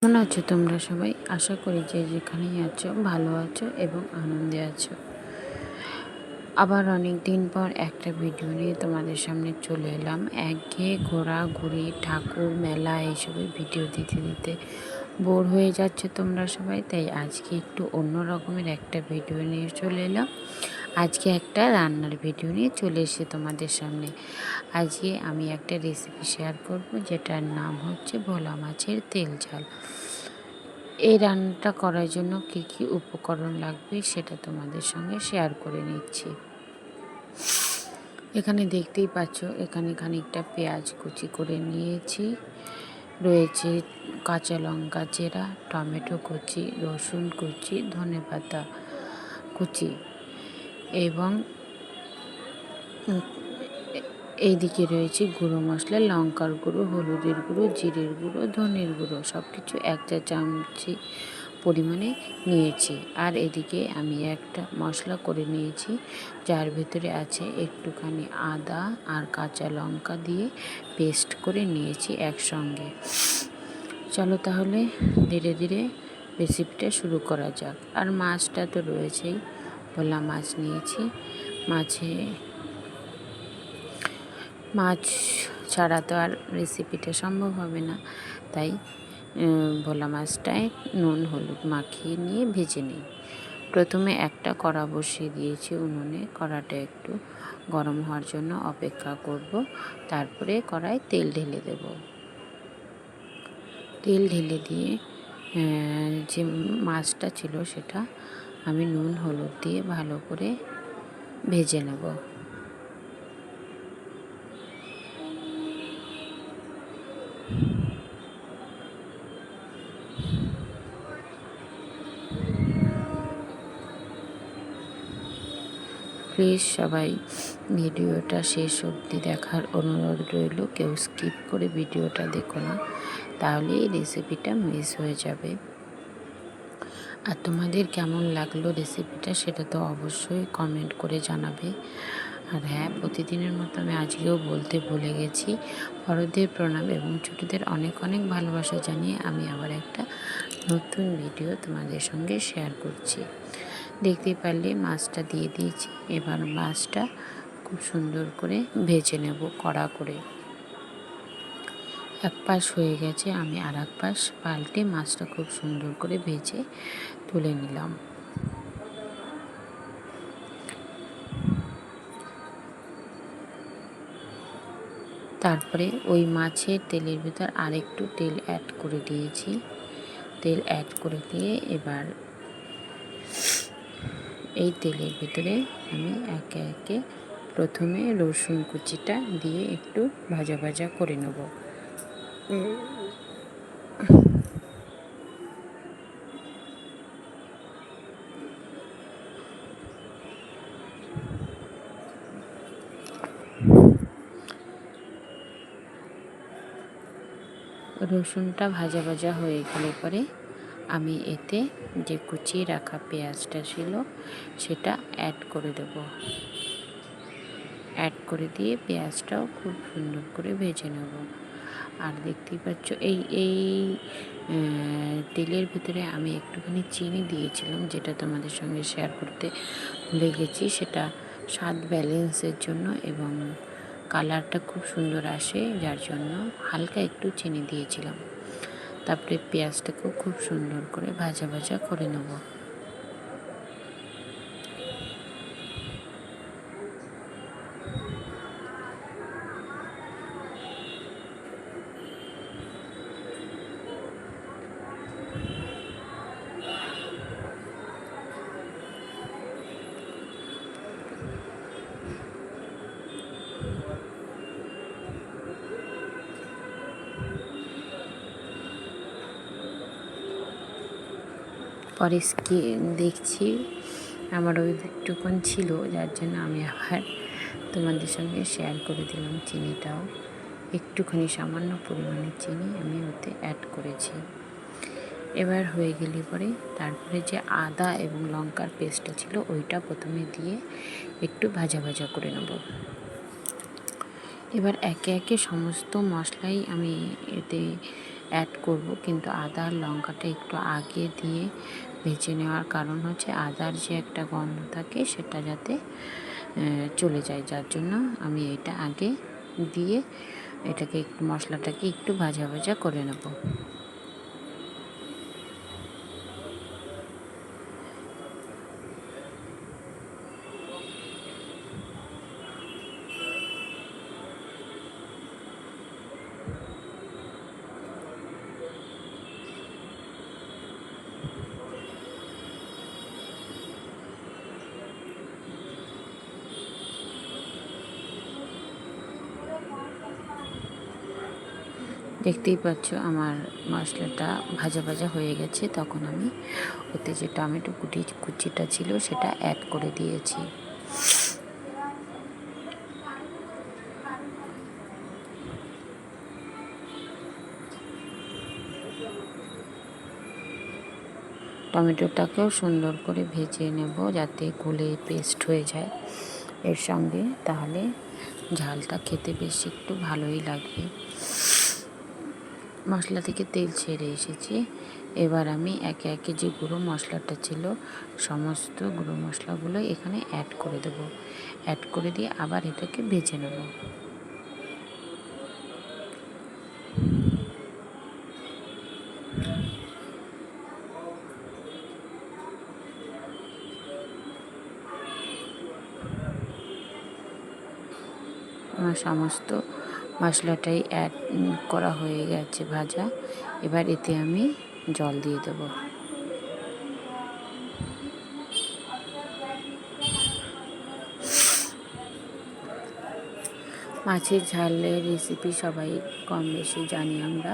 কেমন আছো তোমরা সবাই? আশা করি যে যেখানেই আছো ভালো আছো এবং আনন্দে আছো। আবার অনেক দিন পর একটা ভিডিও নিয়ে তোমাদের সামনে চলে এলাম। একঘেয়ে ঘোরাঘুরি, ঠাকুর, মেলা এইসবের ভিডিও দিতে দিতে বোর হয়ে যাচ্ছে তোমরা সবাই, তাই আজকে একটু অন্য রকমের একটা ভিডিও নিয়ে চলে এলাম। আজকে একটা রান্নার ভিডিও নিয়ে চলে এসে তোমাদের সামনে। আজকে আমি একটা রেসিপি শেয়ার করব, যেটার নাম হচ্ছে ভোলা মাছের তেল ঝাল। এই রান্নাটা করার জন্য কি কি উপকরণ লাগবে সেটা তোমাদের সঙ্গে শেয়ার করে নিচ্ছি। এখানে দেখতেই পাচ্ছ, এখানে খানিকটা পেঁয়াজ কুচি করে নিয়েছি, রয়েছে কাঁচা লঙ্কা চেরা, টমেটো কুচি, রসুন কুচি, ধনেপাতা কুচি এবং এইদিকে রয়েছে গুঁড়ো মশলা, লঙ্কার গুঁড়ো, হলুদের গুঁড়ো, জিরের গুঁড়ো, ধনের গুঁড়ো, সব কিছু 1 চা চামচ পরিমাণে নিয়েছি। আর এদিকে আমি একটা মশলা করে নিয়েছি, যার ভেতরে আছে একটুখানি আদা আর কাঁচা লঙ্কা দিয়ে পেস্ট করে নিয়েছি একসঙ্গে। চলো তাহলে ধীরে ধীরে রেসিপিটা শুরু করা যাক। আর মাছটা তো রয়েছেই, ভোলা মাছ নিয়েছি। মাছ ছাড়া তো আর রেসিপিটা সম্ভব হবে না, তাই ভোলা মাছটায় নুন হলুদ মাখিয়ে নিয়ে ভেজে নিই। প্রথমে একটা কড়া বসিয়ে দিয়েছি উনুনে, কড়াটা একটু গরম হওয়ার জন্য অপেক্ষা করব। তারপরে কড়ায় তেল ঢেলে দেব। তেল ঢেলে দিয়ে যে মাছটা ছিল সেটা আমি নুন হলুদ দিয়ে ভালো করে ভেজে নেব। প্লিজ সবাই ভিডিওটা শেষ অবধি দেখার অনুরোধ রইল। কেউ স্কিপ করে ভিডিওটা দেখো না, তাহলে এই রেসিপিটা মিস হয়ে যাবে। আর তোমাদের কেমন লাগলো রেসিপিটা সেটা তো অবশ্যই কমেন্ট করে জানাবে। আর হ্যাঁ, প্রতিদিনের মতো আমি আজকেও বলতে ভুলে গেছি, বড়দের প্রণাম এবং ছোটদের অনেক অনেক ভালোবাসা জানিয়ে আমি আবার একটা নতুন ভিডিও তোমাদের সঙ্গে শেয়ার করছি। দেখতেই পারলে মাছটা দিয়ে দিয়েছি। এবার মাছটা খুব সুন্দর করে ভেজে নেব কড়া করে। এক পাশ হয়ে গেছে, আমি আর এক পাশ পাল্টে মাছটা খুব সুন্দর করে ভেজে তুলে নিলাম। তারপরে ওই মাছের তেলের ভিতর আরেকটু তেল অ্যাড করে দিয়েছি। তেল অ্যাড করে দিয়ে এবার এই তেলের ভিতরে আমি একে একে প্রথমে রসুন কুচিটা দিয়ে একটু ভাজা ভাজা করে নেব। রসুনটা ভাজা ভাজা হয়ে গেলে পরে আমি এতে যে কুচিয়ে রাখা পেঁয়াজটা ছিল সেটা অ্যাড করে দেব। অ্যাড করে দিয়ে পেঁয়াজটাও খুব সুন্দর করে ভেজে নেব। আর দেখতেই পাচ্ছ এই তেলের ভিতরে আমি একটুখানি চিনি দিয়েছিলাম, যেটা তোমাদের সঙ্গে শেয়ার করতে ভুলে গেছি। সেটা স্বাদ ব্যালেন্সের জন্য এবং কালারটা খুব সুন্দর আসে, যার জন্য হালকা একটু চিনি দিয়েছিলাম। তারপরে পেঁয়াজটাকেও খুব সুন্দর করে ভাজা ভাজা করে নেব। পরে দেখছি আমার ওই একটুক্ষণ ছিল, যার জন্য আমি আবার তোমাদের সঙ্গে শেয়ার করে দিলাম। চিনিটাও একটুখানি সামান্য পরিমাণে চিনি আমি ওতে অ্যাড করেছি। এবার হয়ে গেলে পরে তারপরে যে আদা এবং লঙ্কার পেস্টটা ছিল ওইটা প্রথমে দিয়ে একটু ভাজা ভাজা করে নেব। এবার একে একে সমস্ত মশলাই আমি এতে অ্যাড করব, কিন্তু আদা আর লঙ্কাটা একটু আগে দিয়ে ভেজে নেওয়ার কারণ হচ্ছে আদার যে একটা গন্ধ থাকে সেটা যাতে চলে যায়, যার জন্য আমি এটা আগে দিয়ে এটাকে একটু মশলাটাকে একটু ভাজা ভাজা করে নেব। দেখতেই পাচ্ছ আমার মশলাটা ভাজা ভাজা হয়ে গেছে। তখন আমি ওতে যে টমেটো কুচিটা ছিল সেটা অ্যাড করে দিয়েছি। টমেটোটাকেও সুন্দর করে ভেজে নেব যাতে গলে পেস্ট হয়ে যায় এর সঙ্গে, তাহলে ঝালটা খেতে বেশ একটু ভালোই লাগবে। মশলা থেকে তেল ছেড়ে এসেছে। এবার আমি একে একে যে গুঁড়ো মশলাটা ছিল সমস্ত গুঁড়ো মশলাগুলো এখানে অ্যাড করে দেবো। অ্যাড করে দিয়ে আবার এটাকে ভেজে নেব। আমার সমস্ত মশলাটাই অ্যাড করা হয়ে গেছে ভাজা। এবার এতে আমি জল দিয়ে দেবো। মাছের ঝালের রেসিপি সবাই কম বেশি জানি আমরা।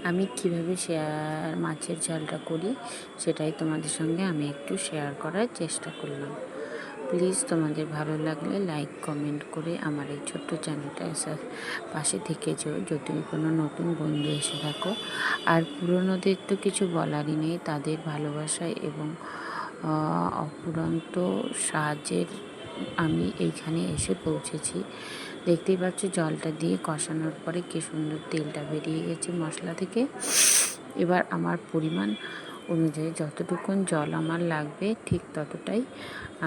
আমি কীভাবে মাছের ঝালটা করি সেটাই তোমাদের সঙ্গে আমি একটু শেয়ার করার চেষ্টা করলাম। প্লিজ তোমাদের ভালো লাগলে লাইক কমেন্ট করে আমার এই ছোট্ট চ্যানেলটা পাশে থেকে যেও যদি কোনো নতুন বন্ধু এসে থাকো। আর পুরনোদের তো কিছু বলারই নেই, তাদের ভালোবাসা এবং অফুরন্ত সাহায্যের আমি এইখানে এসে পৌঁছেছি। দেখতেই পাচ্ছ জলটা দিয়ে কষানোর পরে কি সুন্দর তেলটা বেরিয়ে গেছে মশলা থেকে। এবার আমার পরিমাণ অনুযায়ী যতটুকুন জল আমার লাগবে ঠিক ততটাই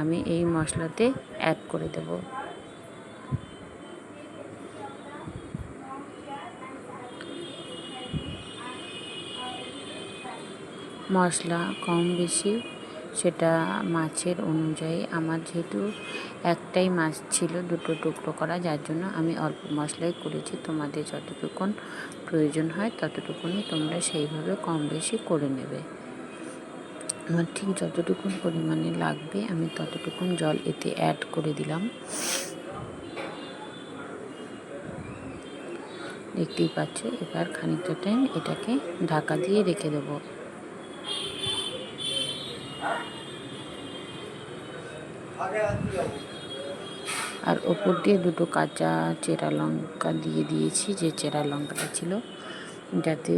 আমি এই মশলাতে অ্যাড করে দেব। মশলা কম বেশি সেটা মাছের অনুযায়ী, আমার যেহেতু একটাই মাছ ছিল দুটো টুকরো করা, যার জন্য আমি অল্প মশলাই করেছি। তোমাদের যতটুকুন প্রয়োজন হয় ততটুকুনই তোমরা সেইভাবে কম বেশি করে নেবে। আমার ঠিক যতটুকুন পরিমাণে লাগবে আমি ততটুকুন জল এতে অ্যাড করে দিলাম। দেখতেই পাচ্ছ। এবার খানিকটা টাইম এটাকে ঢাকা দিয়ে রেখে দেবো। আর ওপর দিয়ে দুটো কাঁচা চেরা লঙ্কা দিয়ে দিয়েছি, যে চেরা লঙ্কাটা ছিল, যাতে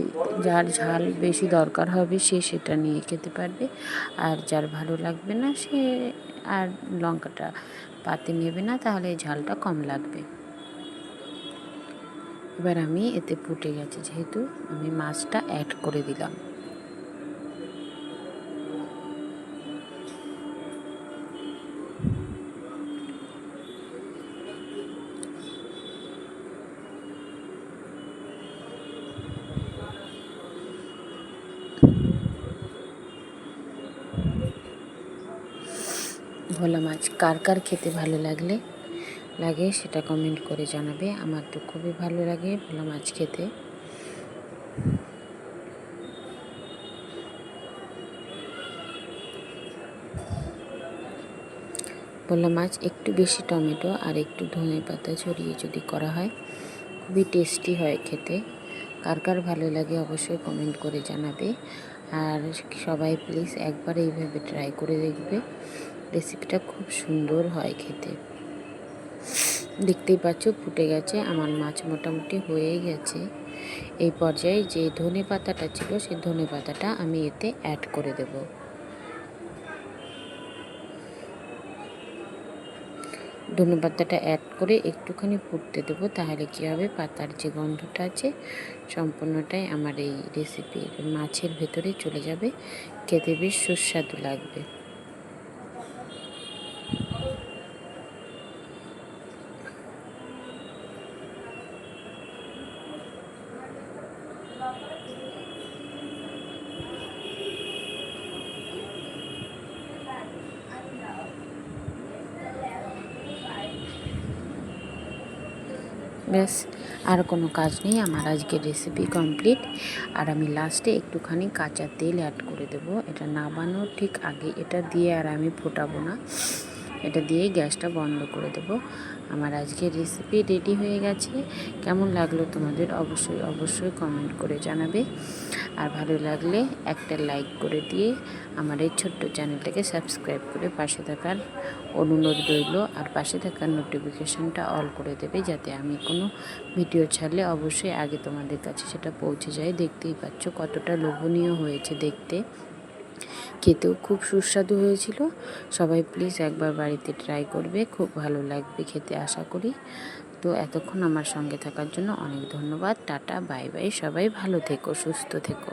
যার ঝাল বেশি দরকার হবে সে সেটা নিয়ে খেতে পারবে, আর যার ভালো লাগবে না সে আর লঙ্কাটা পাতে নেবে না, তাহলে ঝালটা কম লাগবে। এবার আমি এতে ফুটে গেছে যেহেতু আমি মাছটা অ্যাড করে দিলাম। ভোলা মাছ কার কার খেতে ভালো লাগে সেটা কমেন্ট করে জানাবে। আমার তো খুবই ভালো লাগে ভোলা মাছ খেতে। ভোলা মাছ একটু বেশি টমেটো আর একটু ধনে পাতা ছড়িয়ে যদি করা হয় খুবই টেস্টি হয় খেতে। কার কার ভালো লাগে অবশ্যই কমেন্ট করে জানাবে। আর সবাই প্লিজ একবার এইভাবে ট্রাই করে দেখবে, রেসিপিটা খুব সুন্দর হয় খেতে। দেখতেই পাচ্ছ ফুটে গেছে, আমার মাছ মোটামুটি হয়ে গেছে। এই পর্যায়ে যে ধনে পাতাটা ছিল সেই ধনে পাতাটা আমি এতে অ্যাড করে দেব। ধনেপাতাটা অ্যাড করে একটুখানি ফুটতে দেবো, তাহলে কী হবে, পাতার যে গন্ধটা আছে সম্পূর্ণটাই আমার এই রেসিপির মাছের ভেতরে চলে যাবে, খেতে বেশ সুস্বাদু লাগবে। ব্যাস, আর কোনো কাজ নেই, আমার আজকের রেসিপি কমপ্লিট। আর আমি লাস্টে একটুখানি কাঁচা তেল অ্যাড করে দেবো, এটা নামানোর ঠিক আগে। এটা দিয়ে আর আমি ফোটাবো না, এটা দিয়েই গ্যাসটা বন্ধ করে দেবো। আমার আজকের রেসিপি রেডি হয়ে গেছে। কেমন লাগলো তোমাদের অবশ্যই অবশ্যই কমেন্ট করে জানাবে। আর ভালো লাগলে একটা লাইক করে দিয়ে আমার এই ছোট্ট চ্যানেলটাকে সাবস্ক্রাইব করে পাশে থাকার অনুরোধ রইল। আর পাশে থাকার নোটিফিকেশানটা অল করে দেবে, যাতে আমি কোনো ভিডিও ছাড়লে অবশ্যই আগে তোমাদের কাছে সেটা পৌঁছে যায়। দেখতেই পাচ্ছ কতটা লোভনীয় হয়েছে দেখতে, খেতেও খুব সুস্বাদু হয়েছিল। সবাই প্লিজ একবার বাড়িতে ট্রাই করবে, খুব ভালো লাগবে খেতে আশা করি। তো এতক্ষণ আমার সঙ্গে থাকার জন্য অনেক ধন্যবাদ। টাটা, বাই বাই, সবাই ভালো থেকো, সুস্থ থেকো।